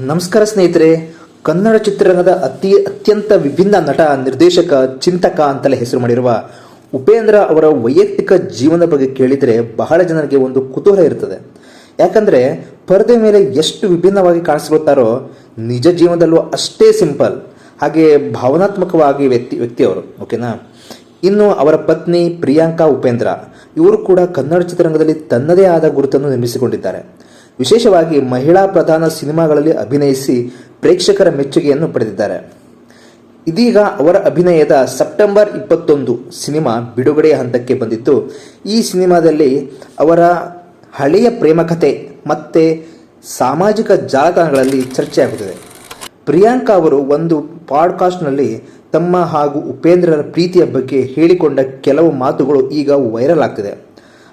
ನಮಸ್ಕಾರ ಸ್ನೇಹಿತರೆ. ಕನ್ನಡ ಚಿತ್ರರಂಗದ ಅತ್ಯಂತ ವಿಭಿನ್ನ ನಟ, ನಿರ್ದೇಶಕ, ಚಿಂತಕ ಅಂತಲೇ ಹೆಸರು ಮಾಡಿರುವ ಉಪೇಂದ್ರ ಅವರ ವೈಯಕ್ತಿಕ ಜೀವನದ ಬಗ್ಗೆ ಕೇಳಿದರೆ ಬಹಳ ಜನರಿಗೆ ಒಂದು ಕುತೂಹಲ ಇರ್ತದೆ. ಯಾಕಂದರೆ ಪರದೆ ಮೇಲೆ ಎಷ್ಟು ವಿಭಿನ್ನವಾಗಿ ಕಾಣಿಸಿಕೊಳ್ತಾರೋ ನಿಜ ಜೀವನದಲ್ಲೂ ಅಷ್ಟೇ ಸಿಂಪಲ್, ಹಾಗೆ ಭಾವನಾತ್ಮಕವಾಗಿ ವ್ಯಕ್ತಿಯವರು. ಓಕೆನಾ. ಇನ್ನು ಅವರ ಪತ್ನಿ ಪ್ರಿಯಾಂಕಾ ಉಪೇಂದ್ರ ಇವರು ಕೂಡ ಕನ್ನಡ ಚಿತ್ರರಂಗದಲ್ಲಿ ತನ್ನದೇ ಆದ ಗುರುತನ್ನು ನಿರ್ಮಿಸಿಕೊಂಡಿದ್ದಾರೆ. ವಿಶೇಷವಾಗಿ ಮಹಿಳಾ ಪ್ರಧಾನ ಸಿನಿಮಾಗಳಲ್ಲಿ ಅಭಿನಯಿಸಿ ಪ್ರೇಕ್ಷಕರ ಮೆಚ್ಚುಗೆಯನ್ನು ಪಡೆದಿದ್ದಾರೆ. ಇದೀಗ ಅವರ ಅಭಿನಯದ ಸೆಪ್ಟೆಂಬರ್ 21 ಸಿನಿಮಾ ಬಿಡುಗಡೆಯ ಹಂತಕ್ಕೆ ಬಂದಿದ್ದು, ಈ ಸಿನಿಮಾದಲ್ಲಿ ಅವರ ಹಳೆಯ ಪ್ರೇಮ ಕಥೆ ಮತ್ತೆ ಸಾಮಾಜಿಕ ಜಾಲತಾಣಗಳಲ್ಲಿ ಚರ್ಚೆಯಾಗುತ್ತಿದೆ. ಪ್ರಿಯಾಂಕಾ ಅವರು ಒಂದು ಪಾಡ್ಕಾಸ್ಟ್ನಲ್ಲಿ ತಮ್ಮ ಹಾಗೂ ಉಪೇಂದ್ರರ ಪ್ರೀತಿಯ ಬಗ್ಗೆ ಹೇಳಿಕೊಂಡ ಕೆಲವು ಮಾತುಗಳು ಈಗ ವೈರಲ್ ಆಗ್ತಿದೆ.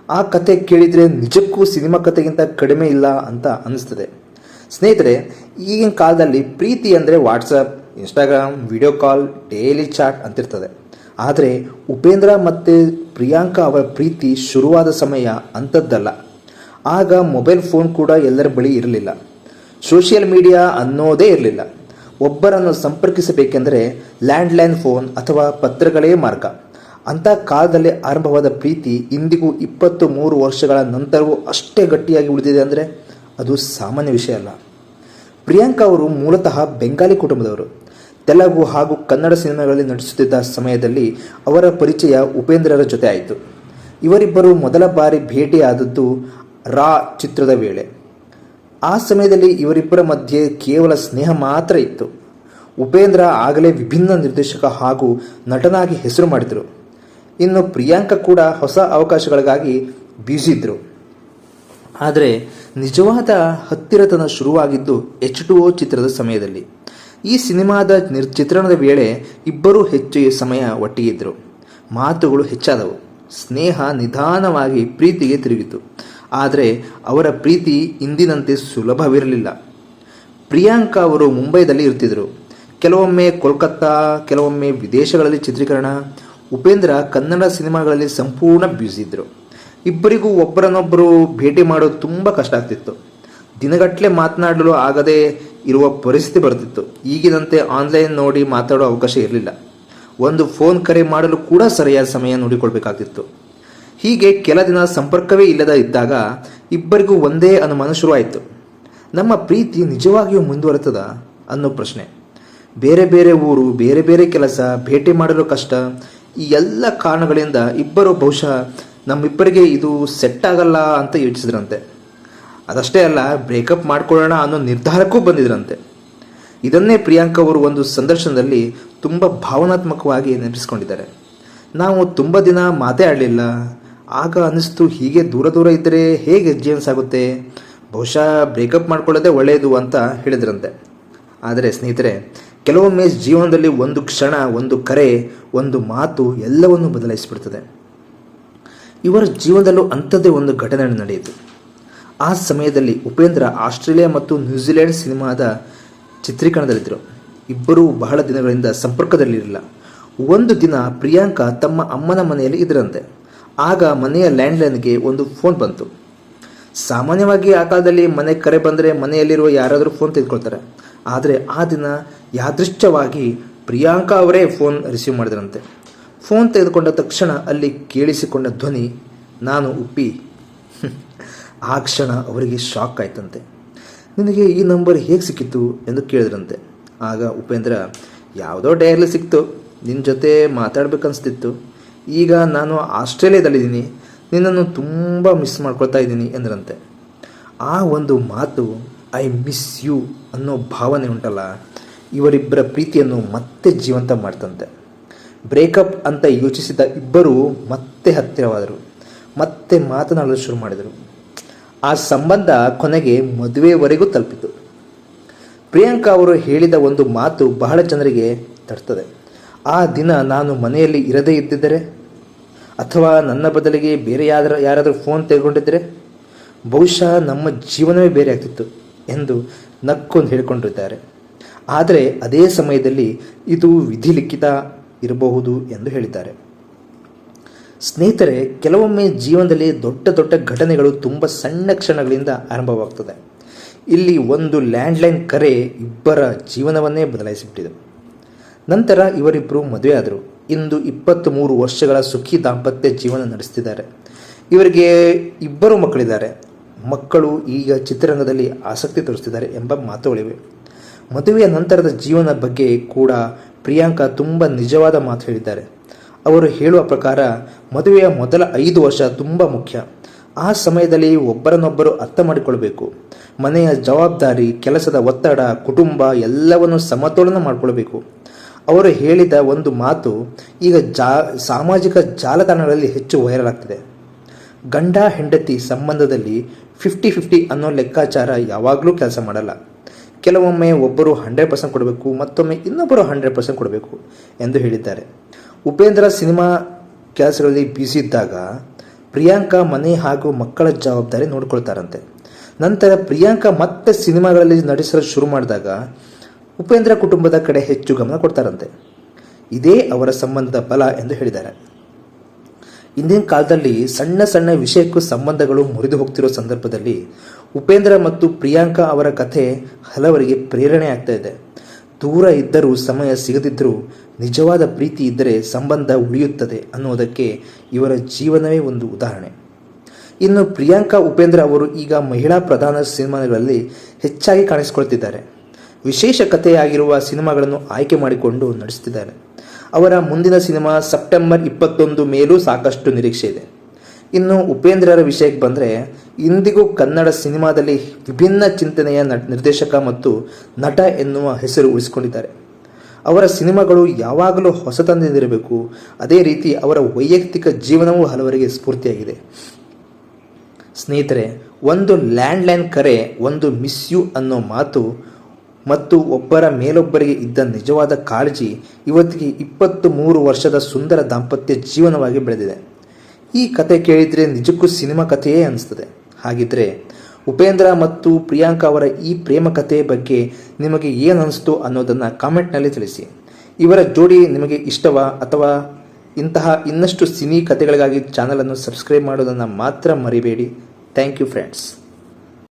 ಆ ಕತೆ ಕೇಳಿದರೆ ನಿಜಕ್ಕೂ ಸಿನಿಮಾ ಕಥೆಗಿಂತ ಕಡಿಮೆ ಇಲ್ಲ ಅಂತ ಅನಿಸ್ತದೆ. ಸ್ನೇಹಿತರೆ, ಈಗಿನ ಕಾಲದಲ್ಲಿ ಪ್ರೀತಿ ಅಂದರೆ WhatsApp, Instagram, video call, daily chat ಅಂತಿರ್ತದೆ. ಆದರೆ ಉಪೇಂದ್ರ ಮತ್ತು ಪ್ರಿಯಾಂಕಾ ಅವರ ಪ್ರೀತಿ ಶುರುವಾದ ಸಮಯ ಅಂಥದ್ದಲ್ಲ. ಆಗ ಮೊಬೈಲ್ ಫೋನ್ ಕೂಡ ಎಲ್ಲರ ಬಳಿ ಇರಲಿಲ್ಲ, ಸೋಷಿಯಲ್ ಮೀಡಿಯಾ ಅನ್ನೋದೇ ಇರಲಿಲ್ಲ. ಒಬ್ಬರನ್ನು ಸಂಪರ್ಕಿಸಬೇಕೆಂದರೆ ಲ್ಯಾಂಡ್ಲೈನ್ ಫೋನ್ ಅಥವಾ ಪತ್ರಗಳೇ ಮಾರ್ಗ. ಅಂಥ ಕಾಲದಲ್ಲಿ ಆರಂಭವಾದ ಪ್ರೀತಿ ಇಂದಿಗೂ 23 ವರ್ಷಗಳ ನಂತರವೂ ಅಷ್ಟೇ ಗಟ್ಟಿಯಾಗಿ ಉಳಿದಿದೆ ಅಂದರೆ ಅದು ಸಾಮಾನ್ಯ ವಿಷಯ ಅಲ್ಲ. ಪ್ರಿಯಾಂಕಾ ಅವರು ಮೂಲತಃ ಬೆಂಗಾಲಿ ಕುಟುಂಬದವರು. ತೆಲುಗು ಹಾಗೂ ಕನ್ನಡ ಸಿನಿಮಾಗಳಲ್ಲಿ ನಟಿಸುತ್ತಿದ್ದ ಸಮಯದಲ್ಲಿ ಅವರ ಪರಿಚಯ ಉಪೇಂದ್ರರ ಜೊತೆ ಆಯಿತು. ಇವರಿಬ್ಬರು ಮೊದಲ ಬಾರಿ ಭೇಟಿಯಾದದ್ದು ರಾ ಚಿತ್ರದ ವೇಳೆ. ಆ ಸಮಯದಲ್ಲಿ ಇವರಿಬ್ಬರ ಮಧ್ಯೆ ಕೇವಲ ಸ್ನೇಹ ಮಾತ್ರ ಇತ್ತು. ಉಪೇಂದ್ರ ಆಗಲೇ ವಿಭಿನ್ನ ನಿರ್ದೇಶಕ ಹಾಗೂ ನಟನಾಗಿ ಹೆಸರು ಮಾಡಿದರು. ಇನ್ನು ಪ್ರಿಯಾಂಕಾ ಕೂಡ ಹೊಸ ಅವಕಾಶಗಳಿಗಾಗಿ ಬ್ಯುಸಿ ಇದ್ದರು. ಆದರೆ ನಿಜವಾದ ಹತ್ತಿರತನ ಶುರುವಾಗಿದ್ದು H2O ಚಿತ್ರದ ಸಮಯದಲ್ಲಿ. ಈ ಸಿನಿಮಾದ ಚಿತ್ರಣದ ವೇಳೆ ಇಬ್ಬರೂ ಹೆಚ್ಚು ಸಮಯ ಒಟ್ಟಿಗೆ ಇದ್ದರು. ಮಾತುಗಳು ಹೆಚ್ಚಾದವು. ಸ್ನೇಹ ನಿಧಾನವಾಗಿ ಪ್ರೀತಿಗೆ ತಿರುಗಿತು. ಆದರೆ ಅವರ ಪ್ರೀತಿ ಇಂದಿನಂತೆ ಸುಲಭವಿರಲಿಲ್ಲ. ಪ್ರಿಯಾಂಕಾ ಅವರು ಮುಂಬೈದಲ್ಲಿ ಇರ್ತಿದ್ರು. ಕೆಲವೊಮ್ಮೆ ಕೋಲ್ಕತ್ತಾ, ಕೆಲವೊಮ್ಮೆ ವಿದೇಶಗಳಲ್ಲಿ ಚಿತ್ರೀಕರಣ. ಉಪೇಂದ್ರ ಕನ್ನಡ ಸಿನಿಮಾಗಳಲ್ಲಿ ಸಂಪೂರ್ಣ ಬ್ಯುಸಿ ಇದ್ದರು. ಇಬ್ಬರಿಗೂ ಒಬ್ಬರನ್ನೊಬ್ಬರು ಭೇಟಿ ಮಾಡೋದು ತುಂಬ ಕಷ್ಟ ಆಗ್ತಿತ್ತು. ದಿನಗಟ್ಟಲೆ ಮಾತನಾಡಲು ಆಗದೇ ಇರುವ ಪರಿಸ್ಥಿತಿ ಬರ್ತಿತ್ತು. ಈಗಿನಂತೆ ಆನ್ಲೈನ್ ನೋಡಿ ಮಾತಾಡೋ ಅವಕಾಶ ಇರಲಿಲ್ಲ. ಒಂದು ಫೋನ್ ಕರೆ ಮಾಡಲು ಕೂಡ ಸರಿಯಾದ ಸಮಯ ನೋಡಿಕೊಳ್ಬೇಕಾಗ್ತಿತ್ತು. ಹೀಗೆ ಕೆಲ ದಿನ ಸಂಪರ್ಕವೇ ಇಲ್ಲದ ಇದ್ದಾಗ ಇಬ್ಬರಿಗೂ ಒಂದೇ ಅನುಮಾನ ಶುರುವಾಯಿತು. ನಮ್ಮ ಪ್ರೀತಿ ನಿಜವಾಗಿಯೂ ಮುಂದುವರೆತದ ಅನ್ನೋ ಪ್ರಶ್ನೆ. ಬೇರೆ ಬೇರೆ ಊರು, ಬೇರೆ ಬೇರೆ ಕೆಲಸ, ಭೇಟಿ ಮಾಡಲು ಕಷ್ಟ, ಈ ಎಲ್ಲ ಕಾರಣಗಳಿಂದ ಇಬ್ಬರು ಬಹುಶಃ ನಮ್ಮಿಬ್ಬರಿಗೆ ಇದು ಸೆಟ್ ಆಗಲ್ಲ ಅಂತ ಯೋಚಿಸಿದ್ರಂತೆ. ಅದಷ್ಟೇ ಅಲ್ಲ, ಬ್ರೇಕಪ್ ಮಾಡ್ಕೊಳ್ಳೋಣ ಅನ್ನೋ ನಿರ್ಧಾರಕ್ಕೂ ಬಂದಿದ್ರಂತೆ. ಇದನ್ನೇ ಪ್ರಿಯಾಂಕಾ ಅವರು ಒಂದು ಸಂದರ್ಶನದಲ್ಲಿ ತುಂಬ ಭಾವನಾತ್ಮಕವಾಗಿ ನೆನಪಿಸ್ಕೊಂಡಿದ್ದಾರೆ. ನಾವು ತುಂಬ ದಿನ ಮಾತೇ ಆಡಲಿಲ್ಲ. ಆಗ ಅನ್ನಿಸ್ತು, ಹೀಗೆ ದೂರ ದೂರ ಇದ್ದರೆ ಹೇಗೆ ಜೀವನ ಸಾಗುತ್ತೆ, ಬಹುಶಃ ಬ್ರೇಕಪ್ ಮಾಡ್ಕೊಳ್ಳೋದೇ ಒಳ್ಳೆಯದು ಅಂತ ಹೇಳಿದ್ರಂತೆ. ಆದರೆ ಸ್ನೇಹಿತರೆ, ಕೆಲವೊಮ್ಮೆ ಜೀವನದಲ್ಲಿ ಒಂದು ಕ್ಷಣ, ಒಂದು ಕರೆ, ಒಂದು ಮಾತು ಎಲ್ಲವನ್ನೂ ಬದಲಾಯಿಸಿಬಿಡ್ತದೆ. ಇವರ ಜೀವನದಲ್ಲೂ ಅಂಥದ್ದೇ ಒಂದು ಘಟನೆ ನಡೆಯಿತು. ಆ ಸಮಯದಲ್ಲಿ ಉಪೇಂದ್ರ ಆಸ್ಟ್ರೇಲಿಯಾ ಮತ್ತು ನ್ಯೂಜಿಲೆಂಡ್ ಸಿನಿಮಾದ ಚಿತ್ರೀಕರಣದಲ್ಲಿದ್ದರು. ಇಬ್ಬರೂ ಬಹಳ ದಿನಗಳಿಂದ ಸಂಪರ್ಕದಲ್ಲಿರಲಿಲ್ಲ. ಒಂದು ದಿನ ಪ್ರಿಯಾಂಕಾ ತಮ್ಮ ಅಮ್ಮನ ಮನೆಯಲ್ಲಿ ಇದ್ದರಂತೆ. ಆಗ ಮನೆಯ ಲ್ಯಾಂಡ್ಲೈನ್ಗೆ ಒಂದು ಫೋನ್ ಬಂತು. ಸಾಮಾನ್ಯವಾಗಿ ಆ ಕಾಲದಲ್ಲಿ ಮನೆ ಕರೆ ಬಂದರೆ ಮನೆಯಲ್ಲಿರುವ ಯಾರಾದರೂ ಫೋನ್ ತೆಗೆದುಕೊಳ್ತಾರೆ. ಆದರೆ ಆ ದಿನ ಯಾದೃಚ್ಛವಾಗಿ ಪ್ರಿಯಾಂಕಾ ಅವರೇ ಫೋನ್ ರಿಸೀವ್ ಮಾಡಿದ್ರಂತೆ. ಫೋನ್ ತೆಗೆದುಕೊಂಡ ತಕ್ಷಣ ಅಲ್ಲಿ ಕೇಳಿಸಿಕೊಂಡ ಧ್ವನಿ, ನಾನು ಉಪ್ಪಿ. ಆ ಕ್ಷಣ ಅವರಿಗೆ ಶಾಕ್ ಆಯ್ತಂತೆ. ನಿನಗೆ ಈ ನಂಬರ್ ಹೇಗೆ ಸಿಕ್ಕಿತು ಎಂದು ಕೇಳಿದ್ರಂತೆ. ಆಗ ಉಪೇಂದ್ರ, ಯಾವುದೋ ಡೈರಿಯಲ್ಲಿ ಸಿಕ್ತು, ನಿನ್ನ ಜೊತೆ ಮಾತಾಡ್ಬೇಕನ್ನಿಸ್ತಿತ್ತು. ಈಗ ನಾನು ಆಸ್ಟ್ರೇಲಿಯಾದಲ್ಲಿದ್ದೀನಿ, ನಿನ್ನನ್ನು ತುಂಬ ಮಿಸ್ ಮಾಡ್ಕೊಳ್ತಾ ಇದ್ದೀನಿ ಎಂದ್ರಂತೆ. ಆ ಒಂದು ಮಾತು, ಐ ಮಿಸ್ ಯು ಅನ್ನೋ ಭಾವನೆ ಉಂಟಲ್ಲ, ಇವರಿಬ್ಬರ ಪ್ರೀತಿಯನ್ನು ಮತ್ತೆ ಜೀವಂತ ಮಾಡ್ತಂತೆ. ಬ್ರೇಕಪ್ ಅಂತ ಯೋಚಿಸಿದ ಇಬ್ಬರೂ ಮತ್ತೆ ಹತ್ತಿರವಾದರು, ಮತ್ತೆ ಮಾತನಾಡಲು ಶುರು ಮಾಡಿದರು. ಆ ಸಂಬಂಧ ಕೊನೆಗೆ ಮದುವೆವರೆಗೂ ತಲುಪಿತು. ಪ್ರಿಯಾಂಕಾ ಅವರು ಹೇಳಿದ ಒಂದು ಮಾತು ಬಹಳ ಜನರಿಗೆ ತಡ್ತದೆ. ಆ ದಿನ ನಾನು ಮನೆಯಲ್ಲಿ ಇರದೇ ಇದ್ದಿದ್ದರೆ, ಅಥವಾ ನನ್ನ ಬದಲಿಗೆ ಬೇರೆ ಯಾರಾದರೂ ಫೋನ್ ತೆಗೆದುಕೊಂಡಿದ್ದರೆ ಬಹುಶಃ ನಮ್ಮ ಜೀವನವೇ ಬೇರೆ ಆಗ್ತಿತ್ತು ಎಂದು ನಕ್ಕೊಂಡು ಹೇಳಿಕೊಂಡಿದ್ದಾರೆ. ಆದರೆ ಅದೇ ಸಮಯದಲ್ಲಿ ಇದು ವಿಧಿಲಿಖಿತ ಇರಬಹುದು ಎಂದು ಹೇಳಿದ್ದಾರೆ. ಸ್ನೇಹಿತರೆ, ಕೆಲವೊಮ್ಮೆ ಜೀವನದಲ್ಲಿ ದೊಡ್ಡ ದೊಡ್ಡ ಘಟನೆಗಳು ತುಂಬ ಸಣ್ಣ ಕ್ಷಣಗಳಿಂದ ಆರಂಭವಾಗ್ತದೆ. ಇಲ್ಲಿ ಒಂದು ಲ್ಯಾಂಡ್ಲೈನ್ ಕರೆ ಇಬ್ಬರ ಜೀವನವನ್ನೇ ಬದಲಾಯಿಸಿಬಿಟ್ಟಿದೆ. ನಂತರ ಇವರಿಬ್ಬರು ಮದುವೆ ಆದರು. ಇಂದು 23 ವರ್ಷಗಳ ಸುಖಿ ದಾಂಪತ್ಯ ಜೀವನ ನಡೆಸ್ತಿದ್ದಾರೆ. ಇವರಿಗೆ 2 ಮಕ್ಕಳಿದ್ದಾರೆ. ಮಕ್ಕಳು ಈಗ ಚಿತ್ರರಂಗದಲ್ಲಿ ಆಸಕ್ತಿ ತೋರಿಸ್ತಿದ್ದಾರೆ ಎಂಬ ಮಾತುಗಳಿವೆ. ಮದುವೆಯ ನಂತರದ ಜೀವನ ಬಗ್ಗೆ ಕೂಡ ಪ್ರಿಯಾಂಕಾ ತುಂಬ ನಿಜವಾದ ಮಾತು ಹೇಳಿದ್ದಾರೆ. ಅವರು ಹೇಳುವ ಪ್ರಕಾರ ಮದುವೆಯ ಮೊದಲ 5 ವರ್ಷ ತುಂಬ ಮುಖ್ಯ. ಆ ಸಮಯದಲ್ಲಿ ಒಬ್ಬರನ್ನೊಬ್ಬರು ಅರ್ಥ ಮಾಡಿಕೊಳ್ಬೇಕು. ಮನೆಯ ಜವಾಬ್ದಾರಿ, ಕೆಲಸದ ಒತ್ತಡ, ಕುಟುಂಬ ಎಲ್ಲವನ್ನು ಸಮತೋಲನ ಮಾಡಿಕೊಳ್ಬೇಕು. ಅವರು ಹೇಳಿದ ಒಂದು ಮಾತು ಈಗ ಸಾಮಾಜಿಕ ಜಾಲತಾಣಗಳಲ್ಲಿ ಹೆಚ್ಚು ವೈರಲ್ ಆಗ್ತಿದೆ. ಗಂಡ ಹೆಂಡತಿ ಸಂಬಂಧದಲ್ಲಿ 50-50 ಅನ್ನೋ ಲೆಕ್ಕಾಚಾರ ಯಾವಾಗಲೂ ಕೆಲಸ ಮಾಡಲ್ಲ. ಕೆಲವೊಮ್ಮೆ ಒಬ್ಬರು 100% ಕೊಡಬೇಕು, ಮತ್ತೊಮ್ಮೆ ಇನ್ನೊಬ್ಬರು 100% ಕೊಡಬೇಕು ಎಂದು ಹೇಳಿದ್ದಾರೆ. ಉಪೇಂದ್ರ ಸಿನಿಮಾ ಕೆಲಸಗಳಲ್ಲಿ ಬ್ಯುಸಿ ಇದ್ದಾಗ ಪ್ರಿಯಾಂಕಾ ಮನೆ ಹಾಗೂ ಮಕ್ಕಳ ಜವಾಬ್ದಾರಿ ನೋಡ್ಕೊಳ್ತಾರಂತೆ. ನಂತರ ಪ್ರಿಯಾಂಕಾ ಮತ್ತೆ ಸಿನಿಮಾಗಳಲ್ಲಿ ನಟಿಸಲು ಶುರು ಮಾಡಿದಾಗ ಉಪೇಂದ್ರ ಕುಟುಂಬದ ಕಡೆ ಹೆಚ್ಚು ಗಮನ ಕೊಡ್ತಾರಂತೆ. ಇದೇ ಅವರ ಸಂಬಂಧದ ಬಲ ಎಂದು ಹೇಳಿದ್ದಾರೆ. ಇಂದಿನ ಕಾಲದಲ್ಲಿ ಸಣ್ಣ ಸಣ್ಣ ವಿಷಯಕ್ಕೂ ಸಂಬಂಧಗಳು ಮುರಿದು ಹೋಗ್ತಿರೋ ಸಂದರ್ಭದಲ್ಲಿ ಉಪೇಂದ್ರ ಮತ್ತು ಪ್ರಿಯಾಂಕಾ ಅವರ ಕಥೆ ಹಲವರಿಗೆ ಪ್ರೇರಣೆ ಆಗ್ತಾ ಇದೆ. ದೂರ ಇದ್ದರೂ, ಸಮಯ ಸಿಗದಿದ್ದರೂ ನಿಜವಾದ ಪ್ರೀತಿ ಇದ್ದರೆ ಸಂಬಂಧ ಉಳಿಯುತ್ತದೆ ಅನ್ನೋದಕ್ಕೆ ಇವರ ಜೀವನವೇ ಒಂದು ಉದಾಹರಣೆ. ಇನ್ನು ಪ್ರಿಯಾಂಕಾ ಉಪೇಂದ್ರ ಅವರು ಈಗ ಮಹಿಳಾ ಪ್ರಧಾನ ಸಿನಿಮಾಗಳಲ್ಲಿ ಹೆಚ್ಚಾಗಿ ಕಾಣಿಸಿಕೊಳ್ತಿದ್ದಾರೆ. ವಿಶೇಷ ಕಥೆಯಾಗಿರುವ ಸಿನಿಮಾಗಳನ್ನು ಆಯ್ಕೆ ಮಾಡಿಕೊಂಡು ನಡೆಸುತ್ತಿದ್ದಾರೆ. ಅವರ ಮುಂದಿನ ಸಿನಿಮಾ ಸೆಪ್ಟೆಂಬರ್ 21 ಮೇಲೂ ಸಾಕಷ್ಟು ನಿರೀಕ್ಷೆ ಇದೆ. ಇನ್ನು ಉಪೇಂದ್ರರ ವಿಷಯಕ್ಕೆ ಬಂದರೆ, ಇಂದಿಗೂ ಕನ್ನಡ ಸಿನಿಮಾದಲ್ಲಿ ವಿಭಿನ್ನ ಚಿಂತನೆಯ ನಿರ್ದೇಶಕ ಮತ್ತು ನಟ ಎನ್ನುವ ಹೆಸರು ಉಳಿಸಿಕೊಂಡಿದ್ದಾರೆ. ಅವರ ಸಿನಿಮಾಗಳು ಯಾವಾಗಲೂ ಹೊಸತನದಿಂದಿರಬೇಕು. ಅದೇ ರೀತಿ ಅವರ ವೈಯಕ್ತಿಕ ಜೀವನವೂ ಹಲವರಿಗೆ ಸ್ಫೂರ್ತಿಯಾಗಿದೆ. ಸ್ನೇಹಿತರೆ, ಒಂದು ಲ್ಯಾಂಡ್ಲೈನ್ ಕರೆ, ಒಂದು ಮಿಸ್ ಯು ಅನ್ನೋ ಮಾತು ಮತ್ತು ಒಬ್ಬರ ಮೇಲೊಬ್ಬರಿಗೆ ಇದ್ದ ನಿಜವಾದ ಕಾಳಜಿ ಇವತ್ತಿಗೆ 23 ವರ್ಷದ ಸುಂದರ ದಾಂಪತ್ಯ ಜೀವನವಾಗಿ ಬೆಳೆದಿದೆ. ಈ ಕತೆ ಕೇಳಿದರೆ ನಿಜಕ್ಕೂ ಸಿನಿಮಾ ಕಥೆಯೇ ಅನಿಸ್ತದೆ. ಹಾಗಿದ್ರೆ ಉಪೇಂದ್ರ ಮತ್ತು ಪ್ರಿಯಾಂಕಾ ಅವರ ಈ ಪ್ರೇಮ ಕಥೆಯ ಬಗ್ಗೆ ನಿಮಗೆ ಏನು ಅನಿಸ್ತು ಅನ್ನೋದನ್ನು ಕಾಮೆಂಟ್ನಲ್ಲಿ ತಿಳಿಸಿ. ಇವರ ಜೋಡಿ ನಿಮಗೆ ಇಷ್ಟವಾ? ಅಥವಾ ಇಂತಹ ಇನ್ನಷ್ಟು ಸಿನಿ ಕಥೆಗಳಿಗಾಗಿ ಚಾನಲನ್ನು ಸಬ್ಸ್ಕ್ರೈಬ್ ಮಾಡೋದನ್ನು ಮಾತ್ರ ಮರಿಬೇಡಿ. Thank you friends.